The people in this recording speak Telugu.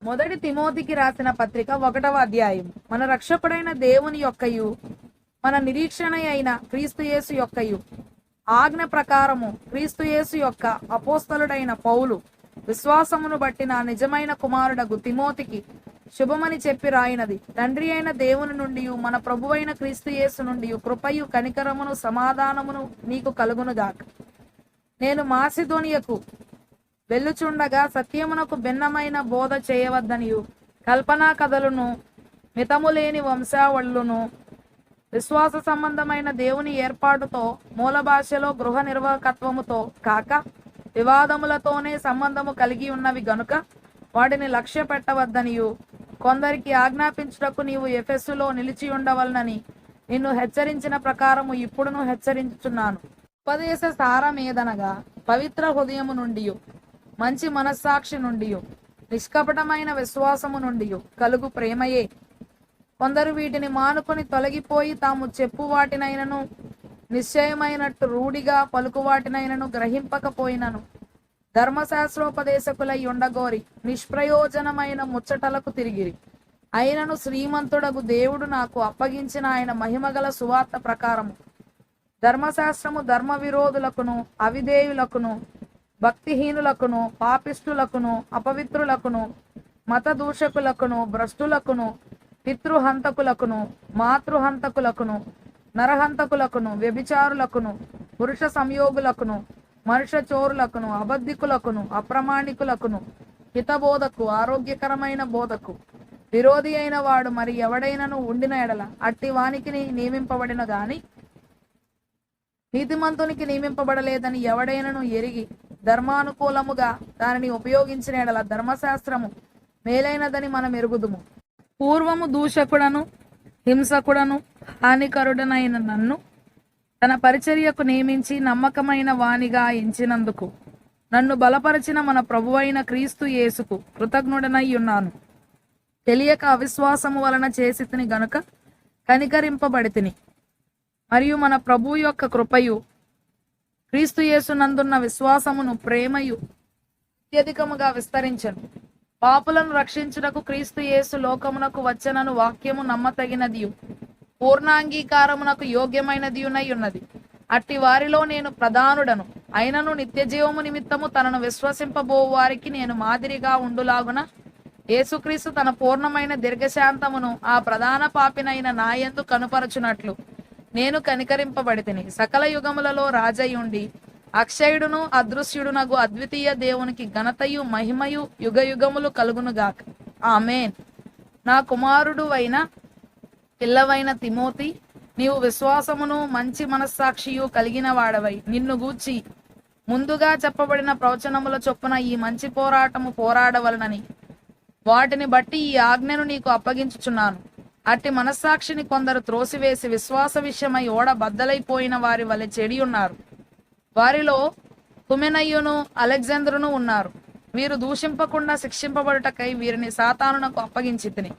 మొదటి తిమోతికి రాసిన పత్రిక 1వ అధ్యాయం. మన రక్షకుడైన దేవుని యొక్కయు మన నిరీక్షణ అయిన క్రీస్తుయేసు యొక్కయు ఆజ్ఞ ప్రకారము క్రీస్తుయేసు యొక్క అపోస్తలుడైన పౌలు విశ్వాసమును బట్టి నా నిజమైన కుమారుడగు తిమోతికి శుభమని చెప్పి రాయినది. తండ్రి అయిన దేవుని నుండి మన ప్రభువైన క్రీస్తుయేసు నుండి కృపయు కనికరమును సమాధానమును నీకు కలుగునుగాక. నేను మాసిదోనియకు వెళ్ళుచుండగా సత్యమునకు భిన్నమైన బోధ చేయవద్దనియు కల్పనా కథలను మితములేని వంశావళులను విశ్వాస సంబంధమైన దేవుని ఏర్పాటుతో మూల భాషలో గృహ నిర్వాహకత్వముతో కాక వివాదములతోనే సంబంధము కలిగి ఉన్నవి గనుక వాటిని లక్ష్య పెట్టవద్దనియు కొందరికి ఆజ్ఞాపించుటకు నీవు ఎఫెస్సులో నిలిచి ఉండవలనని నిన్ను హెచ్చరించిన ప్రకారము ఇప్పుడును హెచ్చరించుచున్నాను. ఉపదేశ సారమేదనగా పవిత్ర హృదయము నుండి మంచి మనస్సాక్షి నుండి నిష్కపటమైన విశ్వాసము నుండి కలుగు ప్రేమయే. కొందరు వీటిని మానుకొని తొలగిపోయి తాము చెప్పు వాటినైనను నిశ్చయమైనట్టు రూఢిగా పలుకు వాటినైనను గ్రహింపకపోయినను ధర్మశాస్త్రోపదేశకులై ఉండగోరి నిష్ప్రయోజనమైన ముచ్చటలకు తిరిగిరి. అయినను శ్రీమంతుడగు దేవుడు నాకు అప్పగించిన ఆయన మహిమగల సువార్త ప్రకారము ధర్మశాస్త్రము ధర్మ విరోధులకును అవిధేయులకును భక్తిహీనులకును పాపిష్టులకును అపవిత్రులకును మతదూషకులకును భ్రష్టులకును పితృహంతకులకును మాతృహంతకులకును నరహంతకులకును వ్యభిచారులకును పురుష సంయోగులకును మనుష్య చోరులకును అబద్ధికులకును అప్రమాణికులకును హితబోధకు ఆరోగ్యకరమైన బోధకు విరోధి అయిన వాడు మరి ఎవడైనను ఉండిన ఎడల అట్టి వానికి నియమింపబడిన గాని నీతిమంతునికి నియమింపబడలేదని ఎవడైనను ఎరిగి ధర్మానుకూలముగా దానిని ఉపయోగించిన ఎడల ధర్మశాస్త్రము మేలైనదని మనం ఎరుగుదుము. పూర్వము దూషకుడను హింసకుడను హానికరుడనైన నన్ను తన పరిచర్యకు నియమించి నమ్మకమైన వానిగా ఎంచినందుకు నన్ను బలపరిచిన మన ప్రభువైన క్రీస్తు యేసుకు కృతజ్ఞుడనై ఉన్నాను. తెలియక అవిశ్వాసము వలన చేసితిని గనుక కనికరింపబడితిని. మరియు మన ప్రభు యొక్క కృపయు క్రీస్తు యేసునందున్న విశ్వాసమును ప్రేమయు అత్యధికముగా విస్తరించను. పాపులను రక్షించుటకు క్రీస్తు యేసు లోకమునకు వచ్చనను వాక్యము నమ్మతగినదియు పూర్ణాంగీకారమునకు యోగ్యమైనదియునై ఉన్నది. అట్టి వారిలో నేను ప్రధానుడను. అయినను నిత్యజీవము నిమిత్తము తనను విశ్వసింపబో వారికి నేను మాదిరిగా ఉండులాగున యేసుక్రీస్తు తన పూర్ణమైన దీర్ఘశాంతమును ఆ ప్రధాన పాపినైన నాయందు కనుపరచునట్లు నేను కనికరింపబడితిని. సకల యుగములలో రాజయుండి అక్షయుడును అదృశ్యుడునగు అద్వితీయ దేవునికి ఘనతయు మహిమయు యుగ యుగములు కలుగునుగాక. ఆమేన్. నా కుమారుడు అయిన పిల్లవైన తిమోతి, నీవు విశ్వాసమును మంచి మనస్సాక్షియు కలిగిన వాడవై నిన్ను గూర్చి ముందుగా చెప్పబడిన ప్రవచనముల చొప్పున ఈ మంచి పోరాటము పోరాడవలనని వాటిని బట్టి ఈ ఆజ్ఞను నీకు అప్పగించుచున్నాను. అట్టి మనస్సాక్షిని కొందరు త్రోసివేసి విశ్వాస విషయమై ఓడ బద్దలైపోయిన వారి వలె చెడి ఉన్నారు. వారిలో హుమెనయ్యును అలెగ్జాంద్రును ఉన్నారు. వీరు దూషింపకుండా శిక్షింపబడుటకై వీరిని సాతానునకు అప్పగించితిని.